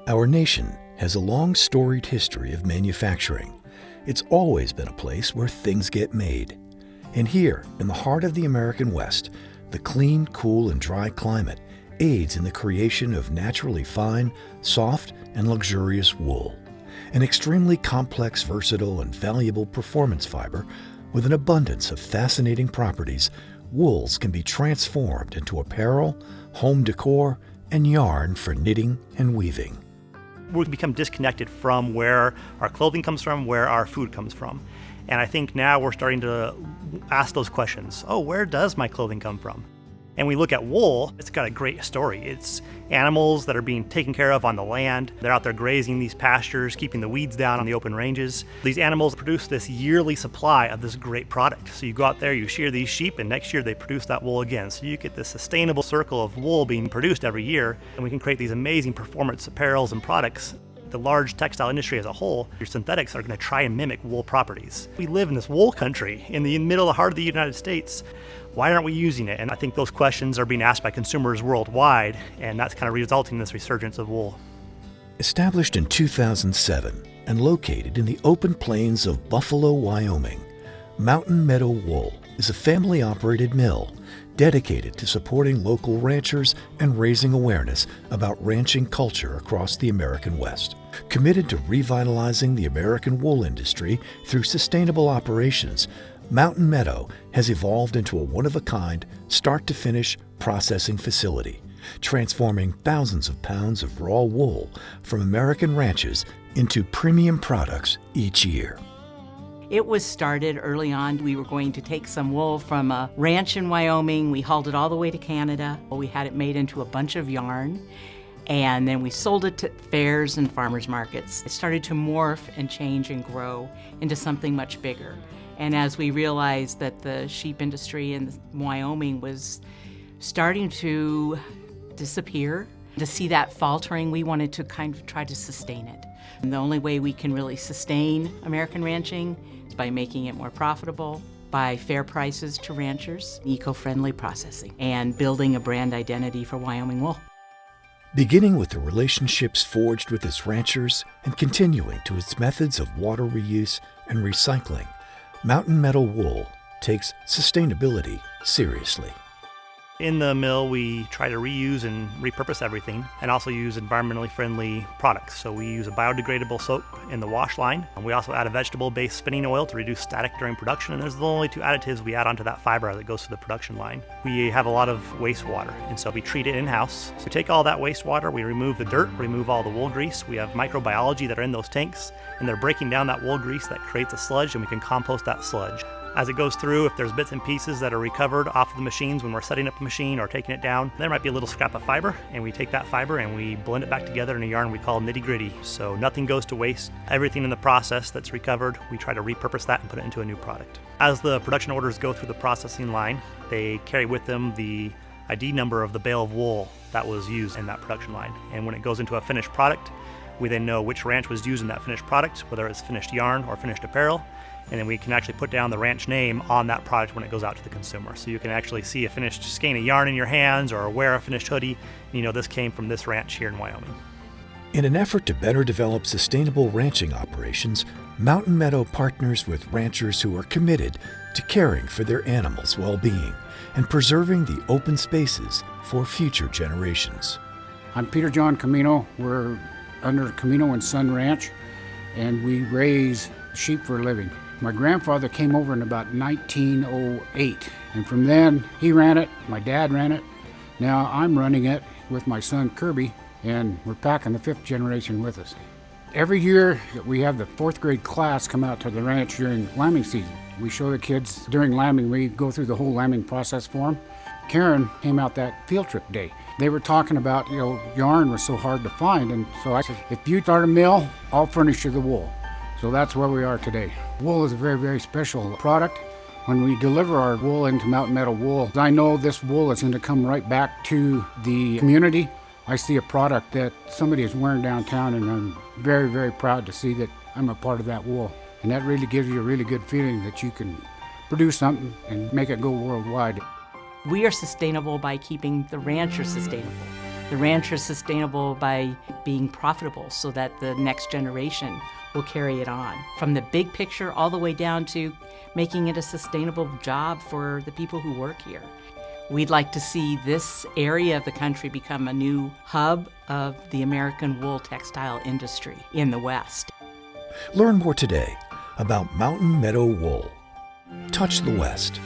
Our nation has a long storied history of manufacturing. It's always been a place where things get made. And here, in the heart of the American West, the clean, cool, and dry climate aids in the creation of naturally fine, soft, and luxurious wool, an extremely complex, versatile, and valuable performance fiber with an abundance of fascinating properties. Wools can be transformed into apparel, home decor, and yarn for knitting and weaving. We've become disconnected from where our clothing comes from, where our food comes from. And I think now we're starting to ask those questions. Oh, where does my clothing come from? And we look at wool, it's got a great story. It's animals that are being taken care of on the land. They're out there grazing these pastures, keeping the weeds down on the open ranges. These animals produce this yearly supply of this great product. So you go out there, you shear these sheep, and next year they produce that wool again. So you get this sustainable circle of wool being produced every year, and we can create these amazing performance apparels and products. The large textile industry as a whole, your synthetics are going to try and mimic wool properties. We live in this wool country in the middle of the heart of the United States. Why aren't we using it? And I think those questions are being asked by consumers worldwide, and that's kind of resulting in this resurgence of wool. Established in 2007 and located in the open plains of Buffalo, Wyoming, Mountain Meadow Wool is a family-operated mill dedicated to supporting local ranchers and raising awareness about ranching culture across the American West. Committed to revitalizing the American wool industry through sustainable operations, Mountain Meadow has evolved into a one-of-a-kind, start-to-finish processing facility, transforming thousands of pounds of raw wool from American ranches into premium products each year. It was started early on. We were going to take some wool from a ranch in Wyoming. We hauled it all the way to Canada. We had it made into a bunch of yarn, and then we sold it to fairs and farmers markets. It started to morph and change and grow into something much bigger. And as we realized that the sheep industry in Wyoming was starting to disappear, to see that faltering, we wanted to kind of try to sustain it. And the only way we can really sustain American ranching is by making it more profitable, by fair prices to ranchers, eco-friendly processing, and building a brand identity for Wyoming wool. Beginning with the relationships forged with its ranchers and continuing to its methods of water reuse and recycling, Mountain Meadow Wool takes sustainability seriously. In the mill, we try to reuse and repurpose everything and also use environmentally friendly products. So we use a biodegradable soap in the wash line. And we also add a vegetable-based spinning oil to reduce static during production. And there's the only two additives we add onto that fiber that goes to the production line. We have a lot of wastewater, and so we treat it in-house. So we take all that wastewater, we remove the dirt, remove all the wool grease. We have microbiology that are in those tanks, and they're breaking down that wool grease that creates a sludge, and we can compost that sludge. As it goes through, if there's bits and pieces that are recovered off of the machines when we're setting up the machine or taking it down, there might be a little scrap of fiber, and we take that fiber and we blend it back together in a yarn we call nitty-gritty. So nothing goes to waste. Everything in the process that's recovered, we try to repurpose that and put it into a new product. As the production orders go through the processing line, they carry with them the ID number of the bale of wool that was used in that production line. And when it goes into a finished product, we then know which ranch was used in that finished product, whether it's finished yarn or finished apparel. And then we can actually put down the ranch name on that product when it goes out to the consumer. So you can actually see a finished skein of yarn in your hands or wear a finished hoodie, and you know this came from this ranch here in Wyoming. In an effort to better develop sustainable ranching operations, Mountain Meadow partners with ranchers who are committed to caring for their animals' well-being and preserving the open spaces for future generations. I'm Peter John Camino. We're under Camino and Son Ranch, and we raise sheep for a living. My grandfather came over in about 1908, and from then he ran it, my dad ran it. Now I'm running it with my son Kirby, and we're packing the fifth generation with us. Every year we have the fourth grade class come out to the ranch during lambing season. We show the kids during lambing, we go through the whole lambing process for them. Karen came out that field trip day. They were talking about, yarn was so hard to find, and so I said, if you start a mill, I'll furnish you the wool. So that's where we are today. Wool is a very, very special product. When we deliver our wool into Mountain Meadow Wool, I know this wool is going to come right back to the community. I see a product that somebody is wearing downtown, and I'm very, very proud to see that I'm a part of that wool. And that really gives you a really good feeling that you can produce something and make it go worldwide. We are sustainable by keeping the ranchers sustainable. The ranch is sustainable by being profitable so that the next generation will carry it on. From the big picture all the way down to making it a sustainable job for the people who work here. We'd like to see this area of the country become a new hub of the American wool textile industry in the West. Learn more today about Mountain Meadow Wool. Touch the West.